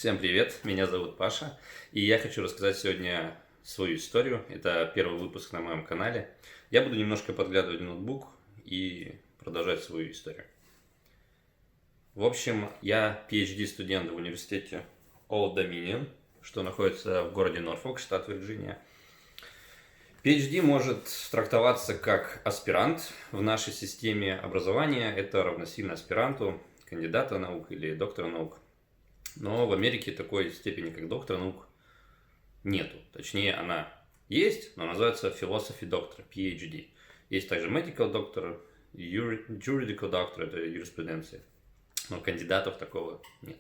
Всем привет, меня зовут Паша, и я хочу рассказать сегодня свою историю. Это первый выпуск на моем канале. Я буду немножко подглядывать в ноутбук и продолжать свою историю. В общем, я PhD-студент в университете Old Dominion, что находится в городе Норфолк, штат Вирджиния. PhD может трактоваться как аспирант в нашей системе образования. Это равносильно аспиранту, кандидата наук или доктора наук. Но в Америке такой степени, как доктор наук, нету. Точнее, она есть, но называется philosophy doctor, PhD. Есть также medical doctor, juridical doctor, это юриспруденция. Но кандидатов такого нет.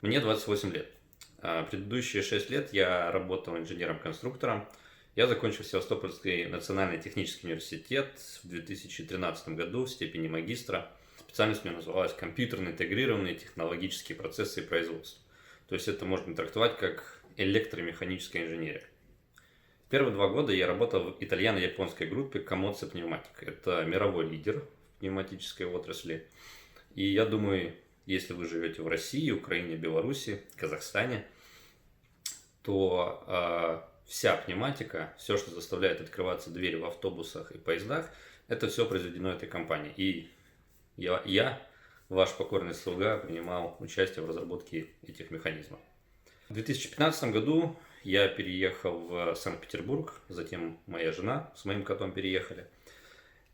Мне 28 лет. Предыдущие 6 лет я работал инженером-конструктором. Я закончил Севастопольский национальный технический университет в 2013 году в степени магистра. Специальность у меня называлась компьютерно-интегрированные технологические процессы и производства. То есть это можно трактовать как электромеханическая инженерия. Первые 2 года я работал в итальяно-японской группе Komatsu Pneumatic. Это мировой лидер в пневматической отрасли. И я думаю, если вы живете в России, Украине, Беларуси, Казахстане, то вся пневматика, все, что заставляет открываться двери в автобусах и поездах, это все произведено этой компанией. И я, ваш покорный слуга, принимал участие в разработке этих механизмов. В 2015 году я переехал в Санкт-Петербург, затем моя жена с моим котом переехали.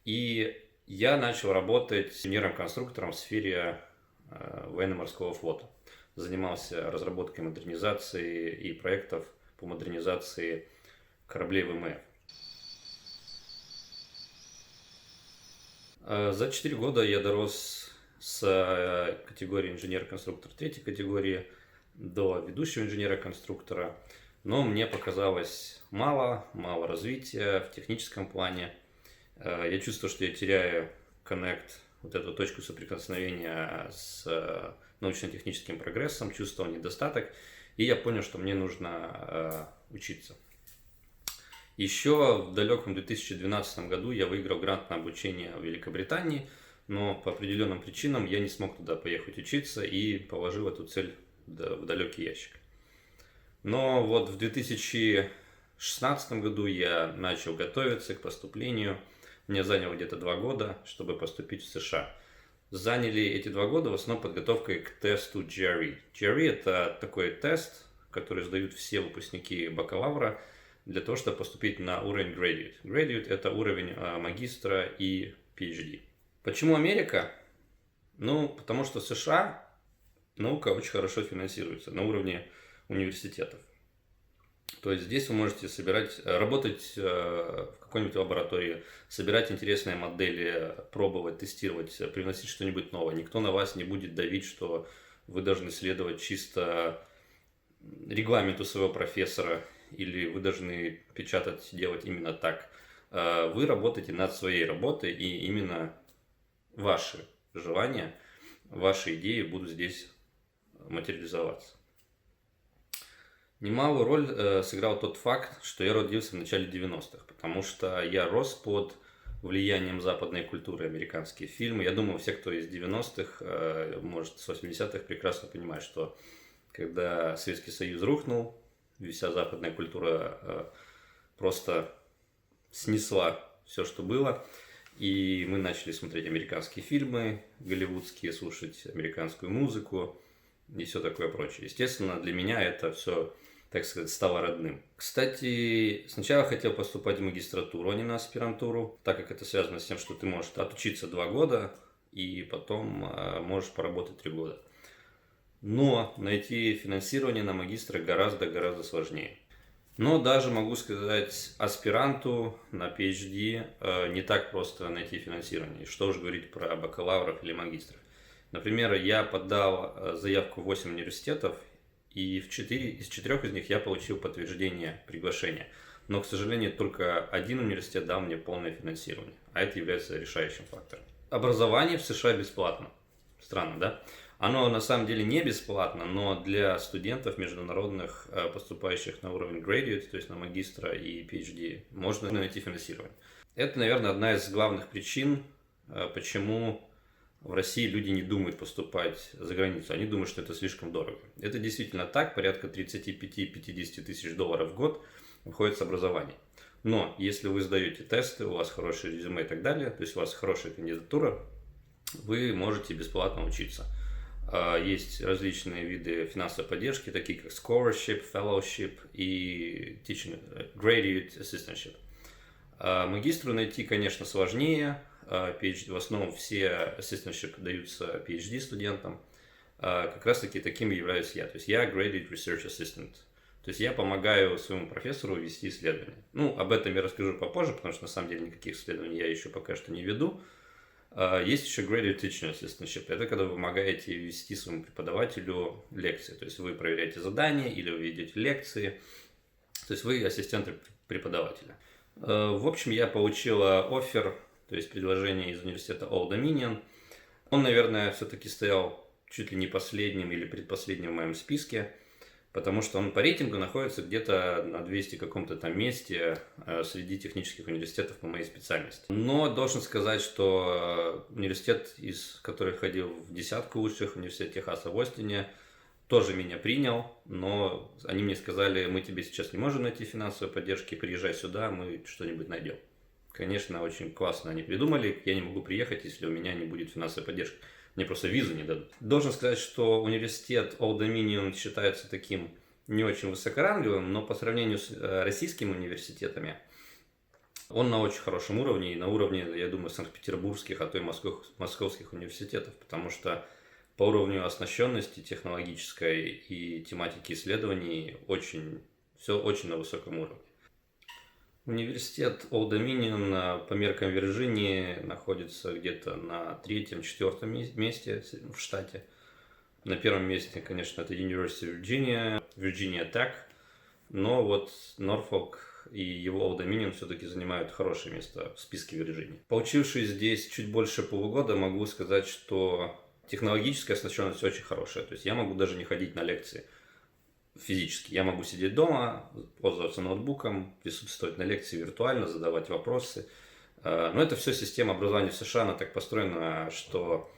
И я начал работать инженером-конструктором в сфере военно-морского флота. Занимался разработкой модернизации и проектов по модернизации кораблей ВМФ. За 4 года я дорос с категории инженер-конструктор 3 категории до ведущего инженера-конструктора, но мне показалось мало развития в техническом плане. Я чувствую, что я теряю коннект, вот эту точку соприкосновения с научно-техническим прогрессом, чувствовал недостаток, и я понял, что мне нужно учиться. Еще в далеком 2012 году я выиграл грант на обучение в Великобритании, но по определенным причинам я не смог туда поехать учиться и положил эту цель в далекий ящик. Но вот в 2016 году я начал готовиться к поступлению. Мне заняло где-то 2 года, чтобы поступить в США. Заняли эти 2 года в основном подготовкой к тесту GRE. GRE – это такой тест, который сдают все выпускники бакалавра для того, чтобы поступить на уровень Graduate. Graduate – это уровень магистра и PhD. Почему Америка? Потому что в США наука очень хорошо финансируется на уровне университетов. То есть здесь вы можете работать в какой-нибудь лаборатории, собирать интересные модели, пробовать, тестировать, привносить что-нибудь новое. Никто на вас не будет давить, что вы должны следовать чисто регламенту своего профессора, или вы должны делать именно так. Вы работаете над своей работой, и именно ваши желания, ваши идеи будут здесь материализоваться. Немалую роль сыграл тот факт, что я родился в начале 90-х, потому что я рос под влиянием западной культуры, американские фильмы. Я думаю, все, кто из 90-х, может, с 80-х, прекрасно понимают, что когда Советский Союз рухнул, вся западная культура просто снесла все, что было. И мы начали смотреть американские фильмы, голливудские, слушать американскую музыку и все такое прочее. Естественно, для меня это все, так сказать, стало родным. Кстати, сначала хотел поступать в магистратуру, а не на аспирантуру, так как это связано с тем, что ты можешь отучиться 2 года и потом можешь поработать 3 года. Но найти финансирование на магистра гораздо сложнее. Но даже могу сказать, аспиранту на PhD не так просто найти финансирование. Что уж говорить про бакалавров или магистров. Например, я подал заявку в 8 университетов, и из 4 из них я получил подтверждение приглашения. Но, к сожалению, только один университет дал мне полное финансирование, а это является решающим фактором. Образование в США бесплатно. Странно, да? Оно на самом деле не бесплатно, но для студентов международных, поступающих на уровень Graduate, то есть на магистра и PhD, можно найти финансирование. Это, наверное, одна из главных причин, почему в России люди не думают поступать за границу, они думают, что это слишком дорого. Это действительно так, порядка 35-50 тысяч долларов в год выходит с образования. Но если вы сдаете тесты, у вас хорошее резюме и так далее, то есть у вас хорошая кандидатура, вы можете бесплатно учиться. Есть различные виды финансовой поддержки, такие как scholarship, fellowship и teaching, graduate assistantship. Магистру найти, конечно, сложнее. PhD, в основном все assistantship даются PhD студентам. Как раз таки таким являюсь я. То есть я graduate research assistant. То есть я помогаю своему профессору вести исследования. Ну, об этом я расскажу попозже, потому что на самом деле никаких исследований я еще пока что не веду. Есть еще graduate teaching assistantship. Это когда вы помогаете вести своему преподавателю лекции. То есть вы проверяете задания или вы ведете лекции. То есть вы ассистент преподавателя. В общем, я получил оффер, то есть предложение из университета Old Dominion. Он, наверное, все-таки стоял чуть ли не последним или предпоследним в моем списке, потому что он по рейтингу находится где-то на 200 каком-то там месте среди технических университетов по моей специальности. Но должен сказать, что университет, из который входил в десятку лучших, университет Техаса в Остине, тоже меня принял, но они мне сказали: мы тебе сейчас не можем найти финансовой поддержки, приезжай сюда, мы что-нибудь найдем. Конечно, очень классно они придумали, я не могу приехать, если у меня не будет финансовой поддержки. Мне просто визу не дадут. Должен сказать, что университет Old Dominion считается таким не очень высокоранговым, но по сравнению с российскими университетами он на очень хорошем уровне, и на уровне, я думаю, санкт-петербургских, а то и московских университетов, потому что по уровню оснащенности технологической и тематики исследований все очень на высоком уровне. Университет Old Dominion по меркам Вирджинии находится где-то на 3-4 месте в штате. На первом месте, конечно, это University of Virginia, Virginia Tech, но вот Norfolk и его Old Dominion все-таки занимают хорошее место в списке Вирджинии. Поучившись здесь чуть больше полугода, могу сказать, что технологическая оснащенность очень хорошая. То есть я могу даже не ходить на лекции физически. Я могу сидеть дома, пользоваться ноутбуком, присутствовать на лекции виртуально, задавать вопросы. Но это все система образования в США, она так построена, что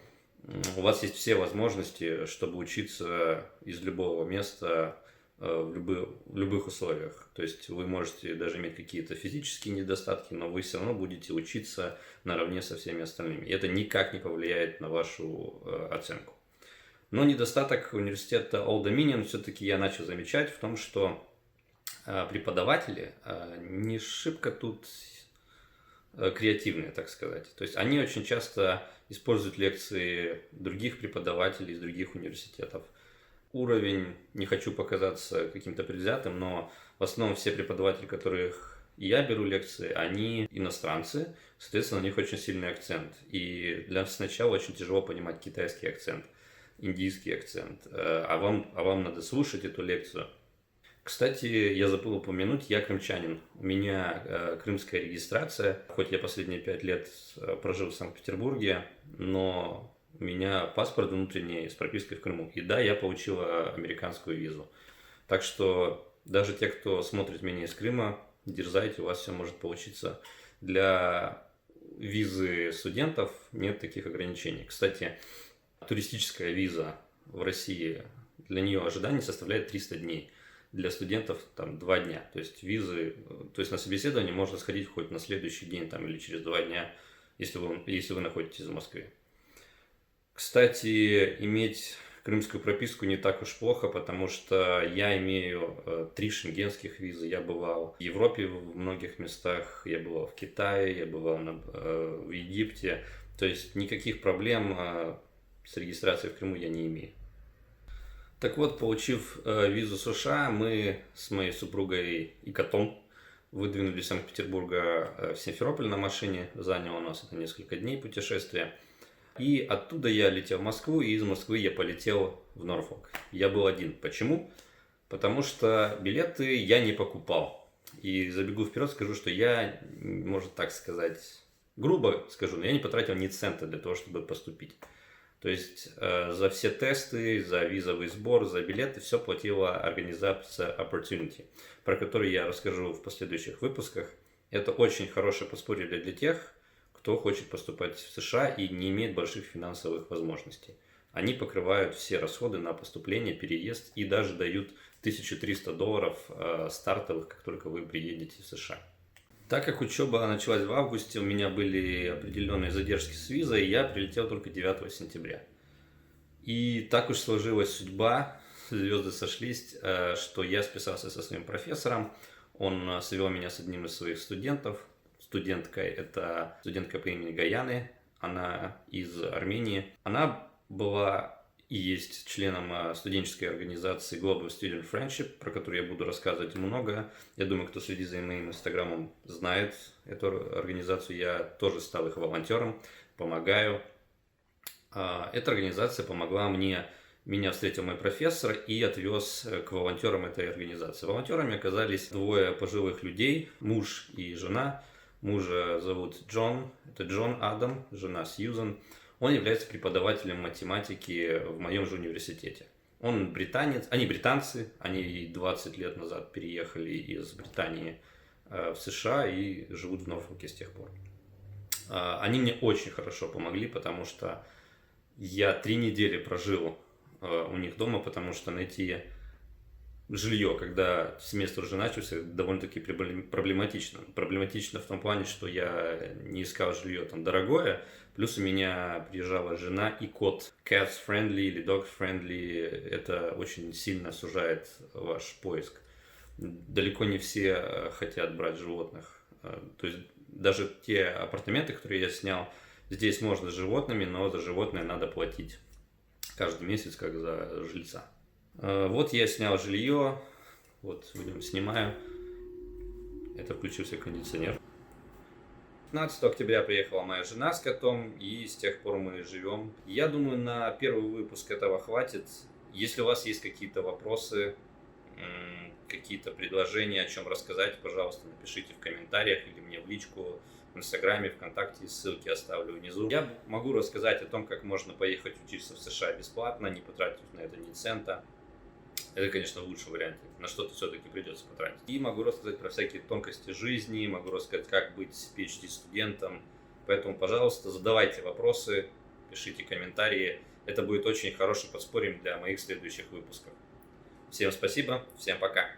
у вас есть все возможности, чтобы учиться из любого места в любых условиях. То есть вы можете даже иметь какие-то физические недостатки, но вы все равно будете учиться наравне со всеми остальными. И это никак не повлияет на вашу оценку. Но недостаток университета Old Dominion все-таки я начал замечать в том, что преподаватели не шибко тут креативные, так сказать. То есть они очень часто используют лекции других преподавателей из других университетов. Уровень, не хочу показаться каким-то предвзятым, но в основном все преподаватели, которых я беру лекции, они иностранцы, соответственно, у них очень сильный акцент. И для сначала очень тяжело понимать китайский акцент, индийский акцент, а вам надо слушать эту лекцию. Кстати, я забыл упомянуть, я крымчанин. У меня крымская регистрация, хоть я последние 5 лет прожил в Санкт-Петербурге, но у меня паспорт внутренний с пропиской в Крыму. И да, я получил американскую визу. Так что даже те, кто смотрит меня из Крыма, дерзайте, у вас все может получиться. Для визы студентов нет таких ограничений. Кстати, туристическая виза в России, для нее ожидание составляет 300 дней. Для студентов там 2 дня. То есть на собеседование можно сходить хоть на следующий день там, или через 2 дня, если вы находитесь в Москве. Кстати, иметь крымскую прописку не так уж плохо, потому что я имею 3 шенгенских визы. Я бывал в Европе в многих местах, я бывал в Китае, я бывал в Египте. То есть никаких проблем с регистрацией в Крыму я не имею. Так вот, получив визу США, мы с моей супругой и котом выдвинулись из Санкт-Петербурга в Симферополь на машине. Заняло у нас это несколько дней путешествия. И оттуда я летел в Москву, и из Москвы я полетел в Норфолк. Я был один. Почему? Потому что билеты я не покупал. И забегу вперед, скажу, что я, можно так сказать, грубо скажу, но я не потратил ни цента для того, чтобы поступить. То есть за все тесты, за визовый сбор, за билеты все платила организация Opportunity, про которую я расскажу в последующих выпусках. Это очень хорошее подспорье для тех, кто хочет поступать в США и не имеет больших финансовых возможностей. Они покрывают все расходы на поступление, переезд и даже дают $1300 стартовых, как только вы приедете в США. Так как учеба началась в августе, у меня были определенные задержки с визой, и я прилетел только 9 сентября. И так уж сложилась судьба, звезды сошлись, что я списался со своим профессором. Он свел меня с одним из своих студентов. Это студентка по имени Гаяны, она из Армении. Она была и есть членом студенческой организации Global Student Friendship, про которую я буду рассказывать много. Я думаю, кто следит за моим инстаграмом, знает эту организацию. Я тоже стал их волонтером, помогаю. Эта организация помогла мне. Меня встретил мой профессор и отвез к волонтерам этой организации. Волонтерами оказались двое пожилых людей, муж и жена. Мужа зовут Джон, это Джон Адам, жена Сьюзан. Он является преподавателем математики в моем же университете. Он британец, они британцы, они 20 лет назад переехали из Британии в США и живут в Норфолке с тех пор. Они мне очень хорошо помогли, потому что я 3 недели прожил у них дома, потому что найти жилье, когда семестр уже начался, довольно-таки проблематично. Проблематично в том плане, что я не искал жилье там дорогое, плюс у меня приезжала жена и кот. Cats friendly или dogs friendly, это очень сильно сужает ваш поиск. Далеко не все хотят брать животных. То есть даже те апартаменты, которые я снял, здесь можно с животными, но за животное надо платить каждый месяц, как за жильца. Вот я снял жилье, вот в нем снимаю. Это включился кондиционер. 15 октября приехала моя жена с котом, и с тех пор мы живем. Я думаю, на первый выпуск этого хватит. Если у вас есть какие-то вопросы, какие-то предложения, о чем рассказать, пожалуйста, напишите в комментариях или мне в личку в Инстаграме, ВКонтакте, ссылки оставлю внизу. Я могу рассказать о том, как можно поехать учиться в США бесплатно, не потратив на это ни цента. Это, конечно, в лучшем варианте, на что-то все-таки придется потратить. И могу рассказать про всякие тонкости жизни, могу рассказать, как быть PhD-студентом. Поэтому, пожалуйста, задавайте вопросы, пишите комментарии. Это будет очень хорошим подспорьем для моих следующих выпусков. Всем спасибо, всем пока.